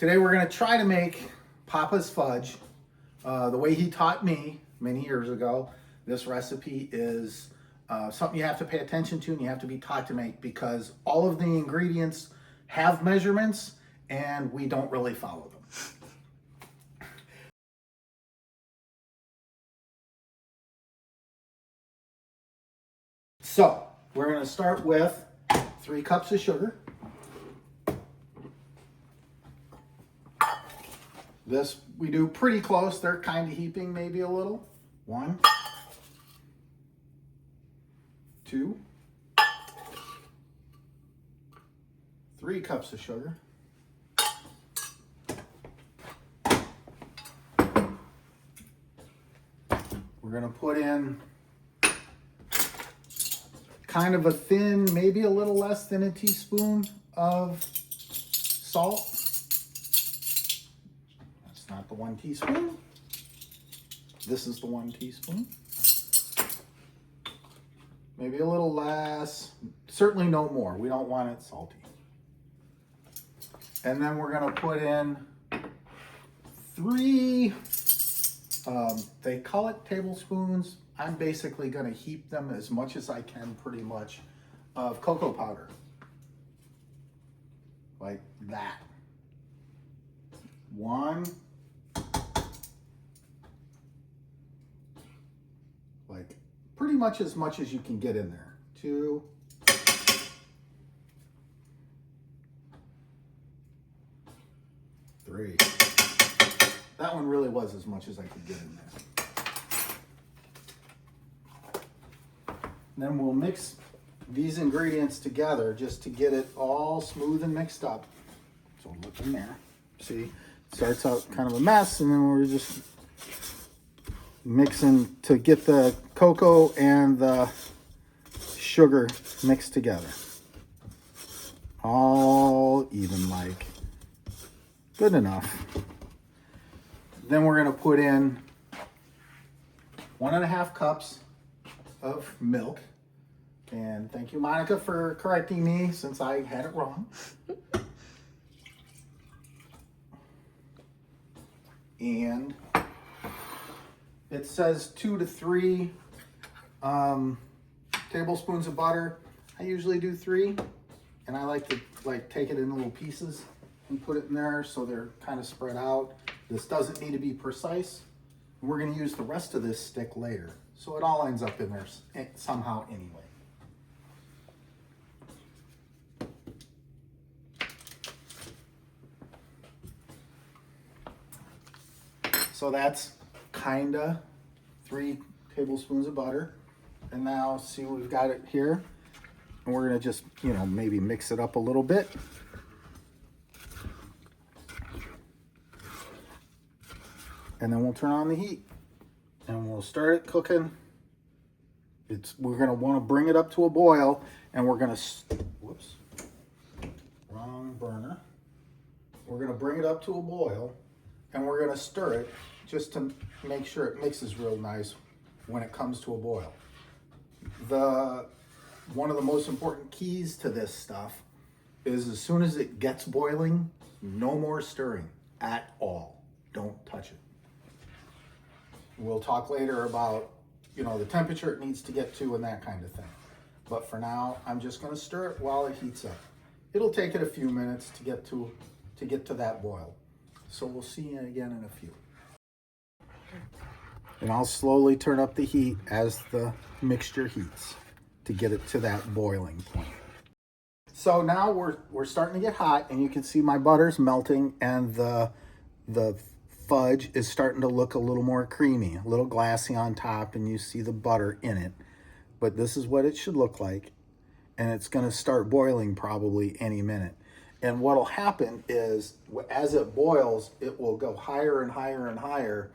Today we're going to try to make Papa's fudge the way he taught me many years ago. This recipe is something you have to pay attention to and you have to be taught to make because all of the ingredients have measurements and we don't really follow them. So we're going to start with 3 cups of sugar. This we do pretty close. They're kind of heaping maybe a little. 1, 2, 3 cups of sugar. We're going to put in kind of a thin, maybe a little less than a teaspoon of salt. That's not the 1 teaspoon. This is the 1 teaspoon. Maybe a little less, certainly no more. We don't want it salty. And then we're gonna put in 3, they call it tablespoons. I'm basically gonna heap them as much as I can, pretty much, of cocoa powder. Like that. 1. Like pretty much as you can get in there. 2. 3. That one really was as much as I could get in there. And then we'll mix these ingredients together just to get it all smooth and mixed up. So look in there. See, it starts out kind of a mess, and then we're just mixing to get the cocoa and the sugar mixed together. All even like. Good enough. Then we're going to put in 1.5 cups of milk. And thank you, Monica, for correcting me since I had it wrong. And it says 2 to 3 tablespoons of butter. I usually do 3, and I like to take it in little pieces and put it in there so they're kind of spread out. This doesn't need to be precise. We're going to use the rest of this stick later, so it all ends up in there somehow anyway. So that's kinda 3 tablespoons of butter. And now see, we've got it here. And we're gonna just, maybe mix it up a little bit. And then we'll turn on the heat. And we'll start it cooking. We're gonna wanna bring it up to a boil. And we're gonna, whoops, wrong burner. We're gonna bring it up to a boil. And we're gonna stir it just to make sure it mixes real nice when it comes to a boil. One of the most important keys to this stuff is as soon as it gets boiling, no more stirring at all. Don't touch it. We'll talk later about, the temperature it needs to get to and that kind of thing. But for now, I'm just gonna stir it while it heats up. It'll take it a few minutes to get to that boil. So we'll see you again in a few. And I'll slowly turn up the heat as the mixture heats to get it to that boiling point. So now we're starting to get hot, and you can see my butter's melting and the fudge is starting to look a little more creamy, a little glassy on top, and you see the butter in it. But this is what it should look like, and it's going to start boiling probably any minute. And what'll happen is, as it boils, it will go higher and higher and higher,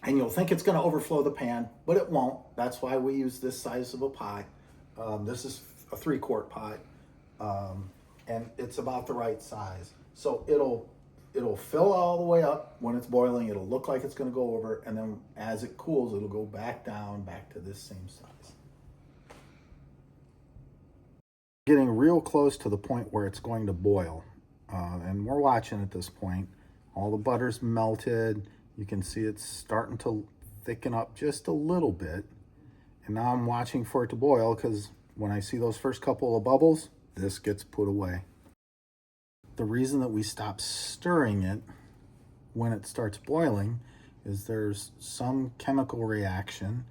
and you'll think it's going to overflow the pan, but it won't. That's why we use this size of a pot. This is a 3-quart pot, and it's about the right size. So it'll fill all the way up when it's boiling. It'll look like it's going to go over, and then as it cools, it'll go back down, back to this same size. Getting real close to the point where it's going to boil. and we're watching at this point. All the butter's melted. You can see it's starting to thicken up just a little bit. And now I'm watching for it to boil, because when I see those first couple of bubbles, this gets put away. The reason that we stop stirring it when it starts boiling is there's some chemical reaction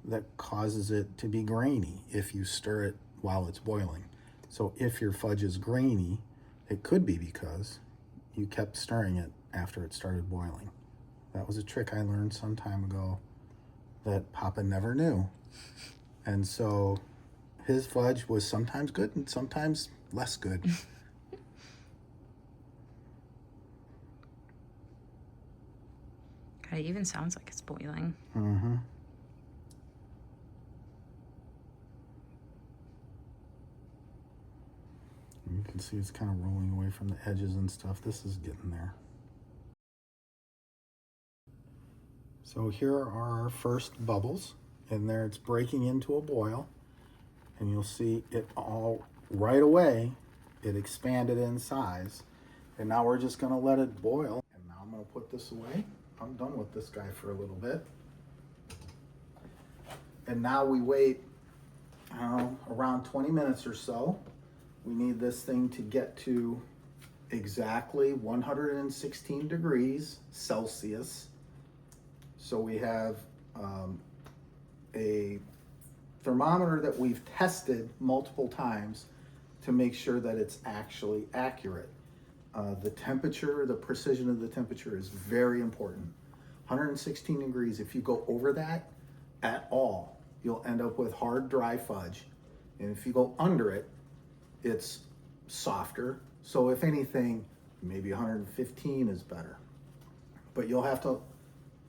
that causes it to be grainy if you stir it while it's boiling. So if your fudge is grainy, it could be because you kept stirring it after it started boiling. That was a trick I learned some time ago that Papa never knew. And so his fudge was sometimes good and sometimes less good. God, it even sounds like it's boiling. Mm-hmm. You can see it's kind of rolling away from the edges and stuff. This is getting there. So here are our first bubbles. And there it's breaking into a boil. And you'll see it all right away. It expanded in size. And now we're just going to let it boil. And now I'm going to put this away. I'm done with this guy for a little bit. And now we wait, I don't know, around 20 minutes or so. We need this thing to get to exactly 116 degrees Celsius. So we have a thermometer that we've tested multiple times to make sure that it's actually accurate. The temperature, the precision of the temperature is very important. 116 degrees, if you go over that at all, you'll end up with hard, dry fudge. And if you go under it, it's softer. So if anything, maybe 115 is better. But you'll have to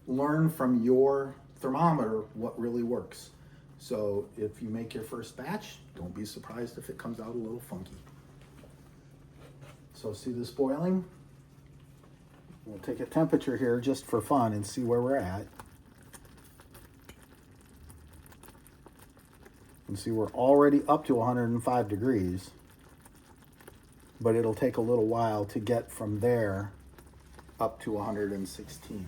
learn from your thermometer what really works. So if you make your first batch, don't be surprised if it comes out a little funky. So see this boiling? We'll take a temperature here just for fun and see where we're at. And see, we're already up to 105 degrees, but it'll take a little while to get from there up to 116.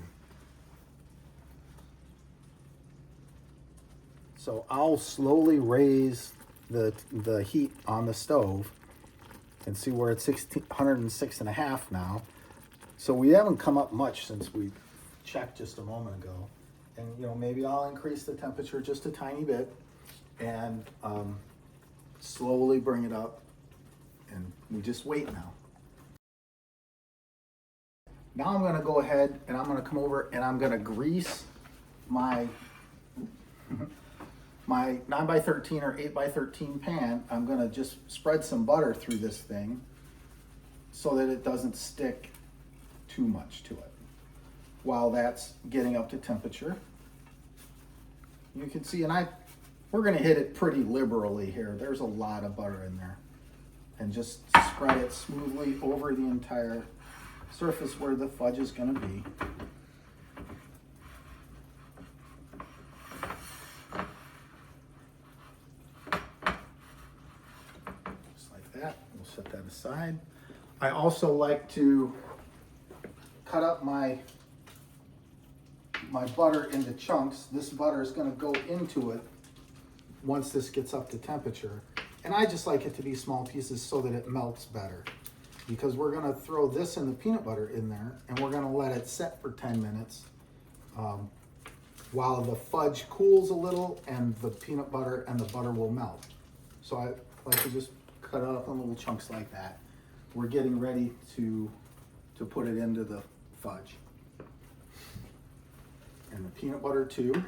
So I'll slowly raise the heat on the stove and see we're at 106 and a half now. So we haven't come up much since we checked just a moment ago. And maybe I'll increase the temperature just a tiny bit and slowly bring it up, and we just wait now. Now I'm gonna go ahead and I'm gonna come over and I'm gonna grease my 9x13 or 8x13 pan. I'm gonna just spread some butter through this thing so that it doesn't stick too much to it. While that's getting up to temperature, you can see, and we're gonna hit it pretty liberally here. There's a lot of butter in there. And just spread it smoothly over the entire surface where the fudge is gonna be. Set that aside. I also like to cut up my butter into chunks. This butter is going to go into it once this gets up to temperature. And I just like it to be small pieces so that it melts better. Because we're going to throw this and the peanut butter in there, and we're going to let it set for 10 minutes while the fudge cools a little and the peanut butter and the butter will melt. So I like to just cut it up in little chunks like that. We're getting ready to put it into the fudge. And the peanut butter too.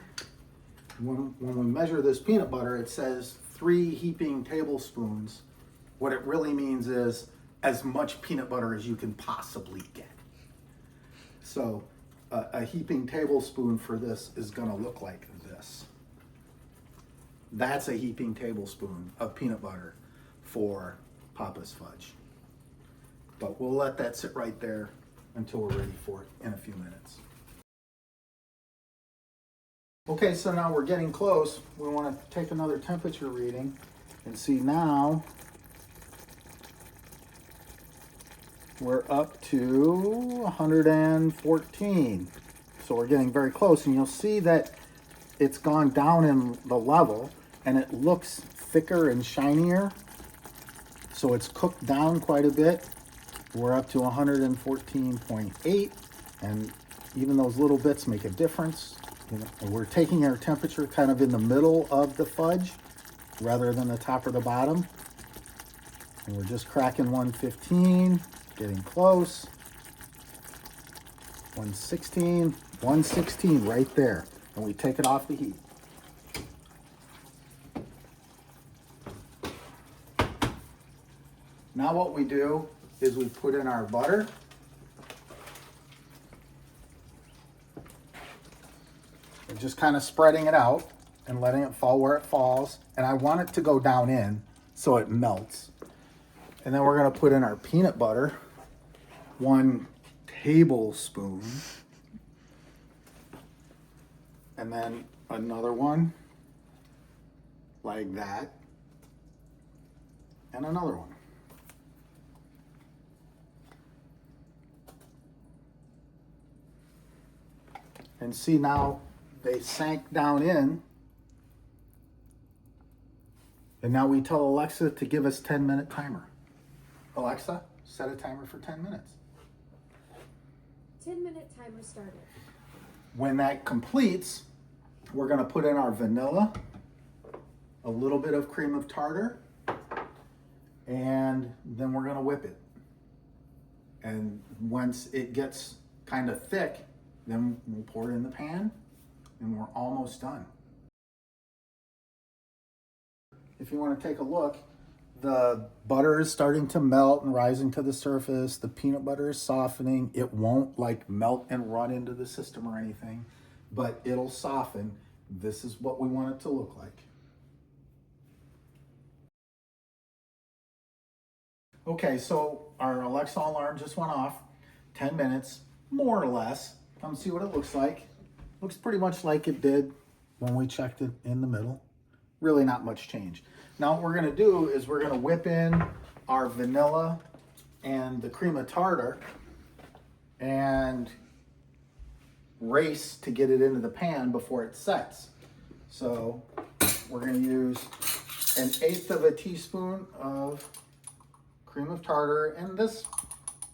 When we measure this peanut butter, it says 3 heaping tablespoons. What it really means is as much peanut butter as you can possibly get. So a heaping tablespoon for this is gonna look like this. That's a heaping tablespoon of peanut butter for Papa's fudge. But we'll let that sit right there until we're ready for it in a few minutes. Okay, so now we're getting close. We want to take another temperature reading and see now We're up to 114. So we're getting very close, and you'll see that it's gone down in the level and it looks thicker and shinier. So it's cooked down quite a bit. We're up to 114.8, and even those little bits make a difference. You know, we're taking our temperature kind of in the middle of the fudge rather than the top or the bottom. And we're just cracking 115, getting close. 116, 116 right there. And we take it off the heat. Now what we do is we put in our butter. We're just kind of spreading it out and letting it fall where it falls. And I want it to go down in so it melts. And then we're going to put in our peanut butter, 1 tablespoon. And then another one like that. And another one. And see, now they sank down in. And now we tell Alexa to give us 10-minute timer. Alexa, set a timer for 10 minutes. 10-minute timer started. When that completes, we're going to put in our vanilla, a little bit of cream of tartar, and then we're going to whip it. And once it gets kind of thick, then we'll pour it in the pan, and we're almost done. If you want to take a look, the butter is starting to melt and rising to the surface. The peanut butter is softening. It won't like melt and run into the system or anything, but it'll soften. This is what we want it to look like. Okay, so our Alexa alarm just went off. 10 minutes, more or less. Come see what it looks like. Looks pretty much like it did when we checked it in the middle. Really not much change. Now what we're gonna do is we're gonna whip in our vanilla and the cream of tartar and race to get it into the pan before it sets. So we're gonna use 1/8 of a teaspoon of cream of tartar, and this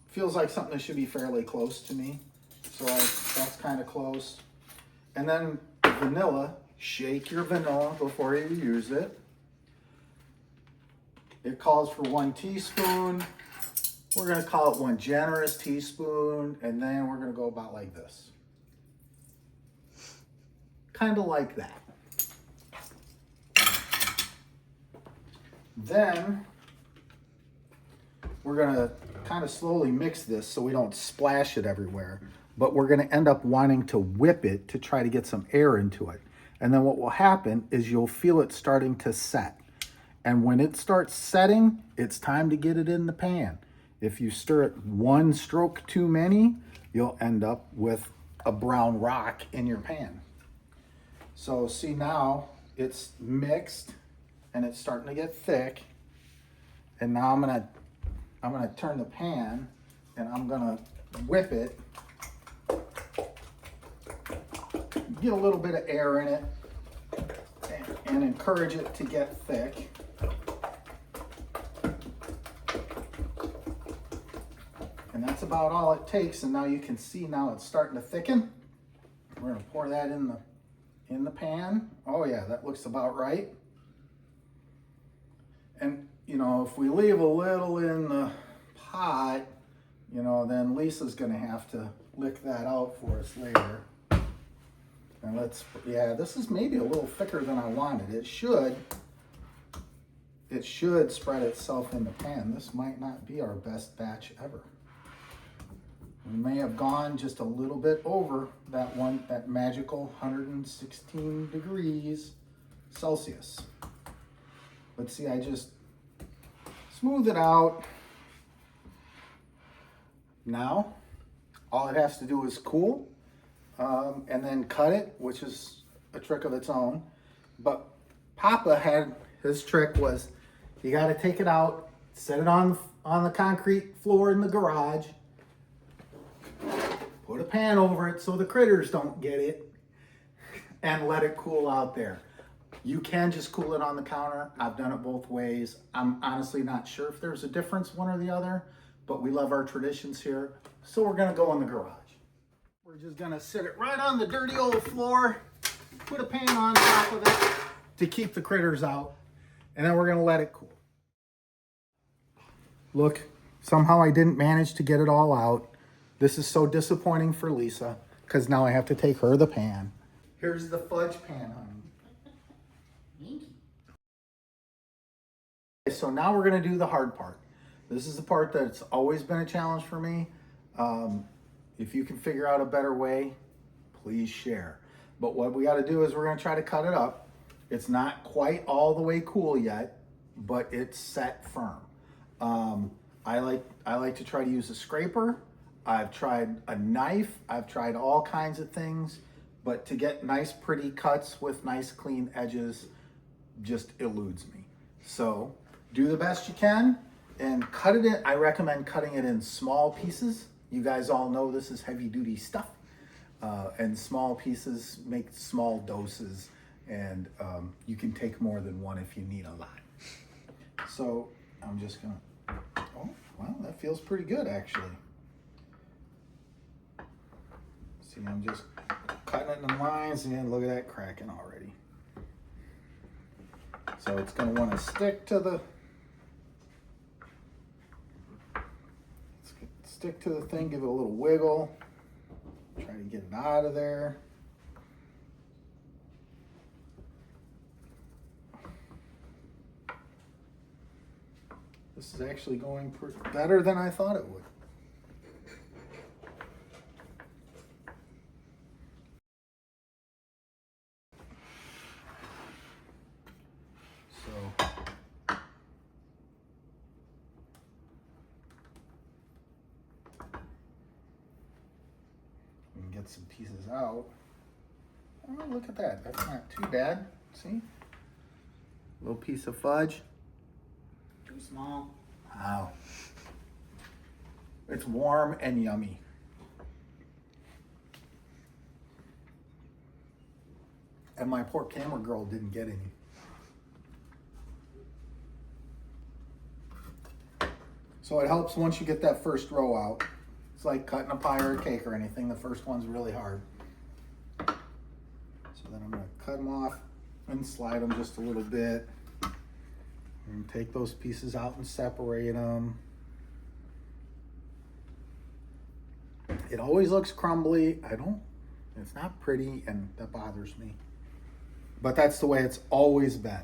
feels like something that should be fairly close to me. So that's kind of close. And then vanilla, shake your vanilla before you use it. It calls for 1 teaspoon. We're gonna call it 1 generous teaspoon, and then we're gonna go about like this. Kind of like that. Then we're gonna kind of slowly mix this so we don't splash it everywhere, but we're gonna end up wanting to whip it to try to get some air into it. And then what will happen is you'll feel it starting to set. And when it starts setting, it's time to get it in the pan. If you stir it 1 stroke too many, you'll end up with a brown rock in your pan. So see, now it's mixed and it's starting to get thick. And now I'm gonna turn the pan and I'm gonna whip it. Get a little bit of air in it and encourage it to get thick. And that's about all it takes. And now you can see now it's starting to thicken. We're gonna pour that in the pan. Oh yeah, that looks about right. And you know, if we leave a little in the pot, you know, then Lisa's gonna have to lick that out for us later. And yeah, this is maybe a little thicker than I wanted. It should spread itself in the pan. This might not be our best batch ever. We may have gone just a little bit over that magical 116 degrees Celsius. But see, I just smooth it out. Now, all it has to do is cool. And then cut it, which is a trick of its own. But Papa had, his trick was, you got to take it out set it on the concrete floor in the garage. Put a pan over it so the critters don't get it, and let it cool out there. You can just cool it on the counter. I've done it both ways. I'm honestly not sure if there's a difference one or the other, but we love our traditions here, so we're gonna go in the garage. We're just gonna sit it right on the dirty old floor, put a pan on top of it to keep the critters out, and then we're gonna let it cool. Look, somehow I didn't manage to get it all out. This is so disappointing for Lisa, because now I have to take her the pan. Here's the fudge pan, honey. So now we're gonna do the hard part. This is the part that's always been a challenge for me. If you can figure out a better way, please share. But what we gotta do is we're gonna try to cut it up. It's not quite all the way cool yet, but it's set firm. I like to try to use a scraper. I've tried a knife. I've tried all kinds of things, but to get nice pretty cuts with nice clean edges just eludes me. So do the best you can and cut it in. I recommend cutting it in small pieces. You guys all know this is heavy duty stuff, and small pieces make small doses, and you can take more than one if you need a lot. So I'm just gonna, oh, well, that feels pretty good actually. See, I'm just cutting it in lines, and look at that cracking already. So it's gonna wanna stick to the, thing, give it a little wiggle, try to get it out of there. This is actually going better than I thought it would. So we can get some pieces out. Oh, look at that. That's not too bad. See? Little piece of fudge. Too small. Wow. It's warm and yummy. And my poor camera girl didn't get any. So it helps once you get that first row out. It's like cutting a pie or a cake or anything. The first one's really hard. So then I'm gonna cut them off and slide them just a little bit. And take those pieces out and separate them. It always looks crumbly. It's not pretty, and that bothers me. But that's the way it's always been.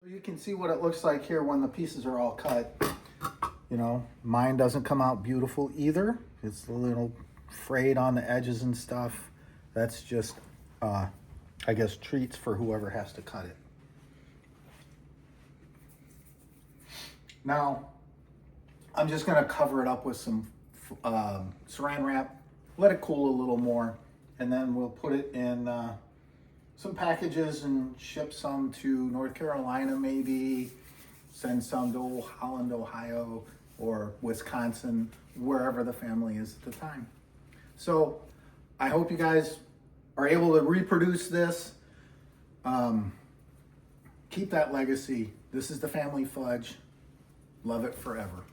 You can see what it looks like here when the pieces are all cut. You know, mine doesn't come out beautiful either. It's a little frayed on the edges and stuff. That's just, I guess, treats for whoever has to cut it. Now, I'm just gonna cover it up with some saran wrap, let it cool a little more, and then we'll put it in some packages and ship some to North Carolina maybe, send some to Holland, Ohio, or Wisconsin, wherever the family is at the time. So I hope you guys are able to reproduce this. Keep that legacy. This is the family fudge. Love it forever.